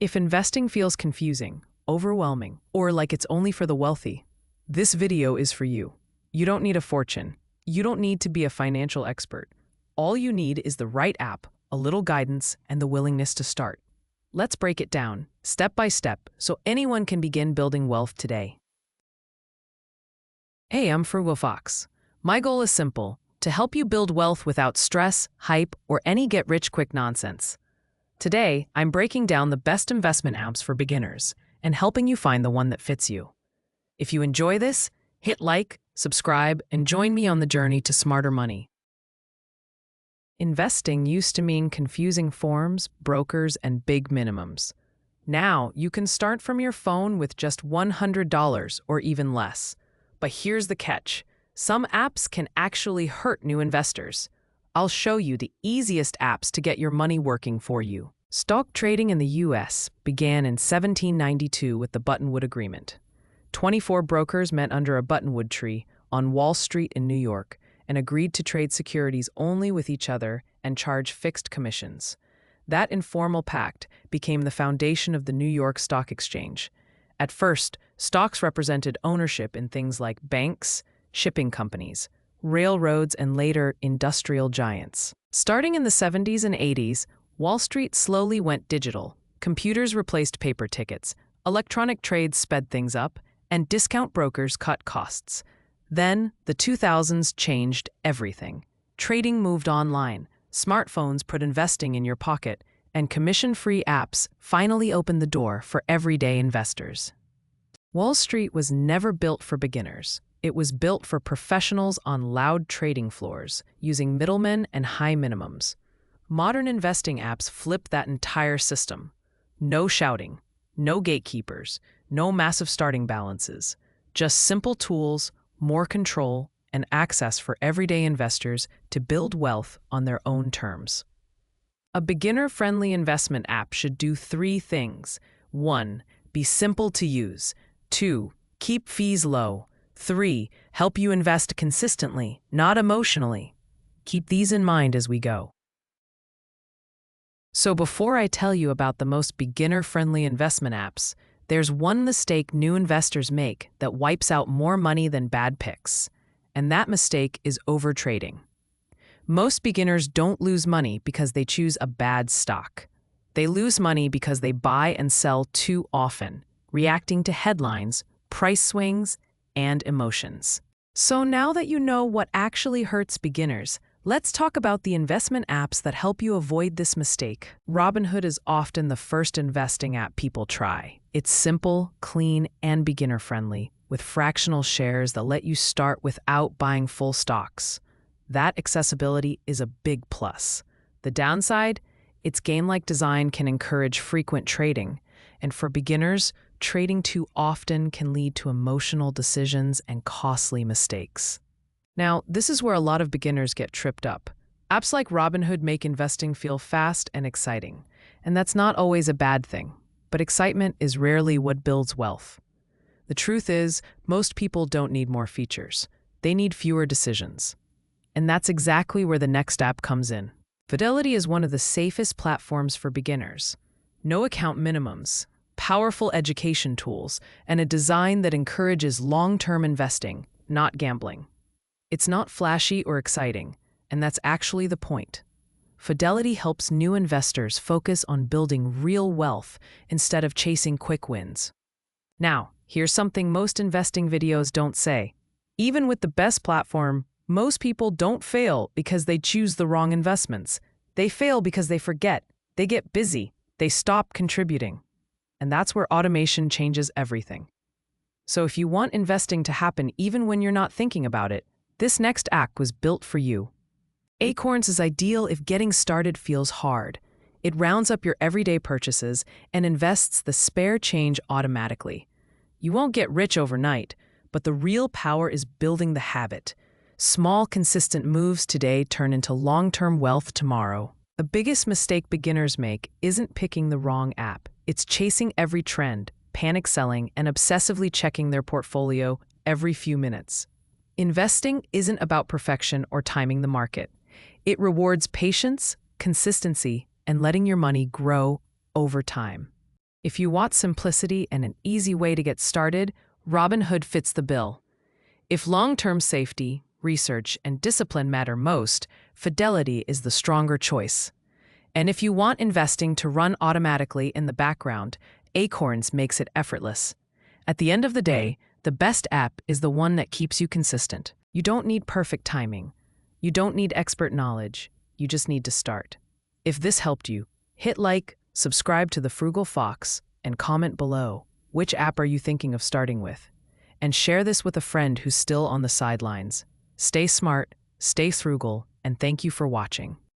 If investing feels confusing, overwhelming, or like it's only for the wealthy, this video is for you. You don't need a fortune. You don't need to be a financial expert. All you need is the right app, a little guidance, and the willingness to start. Let's break it down, step by step, so anyone can begin building wealth today. Hey, I'm Frugal Fox. My goal is simple: to help you build wealth without stress, hype, or any get-rich-quick nonsense. Today, I'm breaking down the best investment apps for beginners and helping you find the one that fits you. If you enjoy this, hit like, subscribe, and join me on the journey to smarter money. Investing used to mean confusing forms, brokers, and big minimums. Now, you can start from your phone with just $100 or even less. But here's the catch: some apps can actually hurt new investors. I'll show you the easiest apps to get your money working for you. Stock trading in the U.S. began in 1792 with the Buttonwood Agreement. 24 brokers met under a buttonwood tree on Wall Street in New York and agreed to trade securities only with each other and charge fixed commissions. That informal pact became the foundation of the New York Stock Exchange. At first, stocks represented ownership in things like banks, shipping companies, railroads, and later industrial giants. Starting in the 70s and 80s, Wall Street slowly went digital. Computers replaced paper tickets, electronic trades sped things up, and discount brokers cut costs. Then, the 2000s changed everything. Trading moved online, smartphones put investing in your pocket, and commission-free apps finally opened the door for everyday investors. Wall Street was never built for beginners. It was built for professionals on loud trading floors, using middlemen and high minimums. Modern investing apps flip that entire system. No shouting, no gatekeepers, no massive starting balances. Just simple tools, more control, and access for everyday investors to build wealth on their own terms. A beginner-friendly investment app should do 3 things. 1. Be simple to use. 2. Keep fees low. 3. Help you invest consistently, not emotionally. Keep these in mind as we go. So before I tell you about the most beginner-friendly investment apps, there's one mistake new investors make that wipes out more money than bad picks. And that mistake is overtrading. Most beginners don't lose money because they choose a bad stock. They lose money because they buy and sell too often, reacting to headlines, price swings, and emotions. So now that you know what actually hurts beginners, let's talk about the investment apps that help you avoid this mistake. Robinhood is often the first investing app people try. It's simple, clean, and beginner-friendly, with fractional shares that let you start without buying full stocks. That accessibility is a big plus. The downside? Its game-like design can encourage frequent trading, and for beginners, trading too often can lead to emotional decisions and costly mistakes. Now, this is where a lot of beginners get tripped up. Apps like Robinhood make investing feel fast and exciting, and that's not always a bad thing. But excitement is rarely what builds wealth. The truth is, most people don't need more features. They need fewer decisions. And that's exactly where the next app comes in. Fidelity is one of the safest platforms for beginners. No account minimums, powerful education tools, and a design that encourages long-term investing, not gambling. It's not flashy or exciting, and that's actually the point. Fidelity helps new investors focus on building real wealth instead of chasing quick wins. Now, here's something most investing videos don't say. Even with the best platform, most people don't fail because they choose the wrong investments. They fail because they forget, they get busy, they stop contributing. And that's where automation changes everything. So if you want investing to happen even when you're not thinking about it, this next app was built for you. Acorns is ideal if getting started feels hard. It rounds up your everyday purchases and invests the spare change automatically. You won't get rich overnight, but the real power is building the habit. Small, consistent moves today turn into long-term wealth tomorrow. The biggest mistake beginners make isn't picking the wrong app. It's chasing every trend, panic selling, and obsessively checking their portfolio every few minutes. Investing isn't about perfection or timing the market. It rewards patience, consistency, and letting your money grow over time. If you want simplicity and an easy way to get started, Robinhood fits the bill. If long-term safety, research, and discipline matter most, Fidelity is the stronger choice. And if you want investing to run automatically in the background, Acorns makes it effortless. At the end of the day, the best app is the one that keeps you consistent. You don't need perfect timing. You don't need expert knowledge. You just need to start. If this helped you, hit like, subscribe to the Frugal Fox, and comment below. Which app are you thinking of starting with? And share this with a friend who's still on the sidelines. Stay smart, stay frugal, and thank you for watching.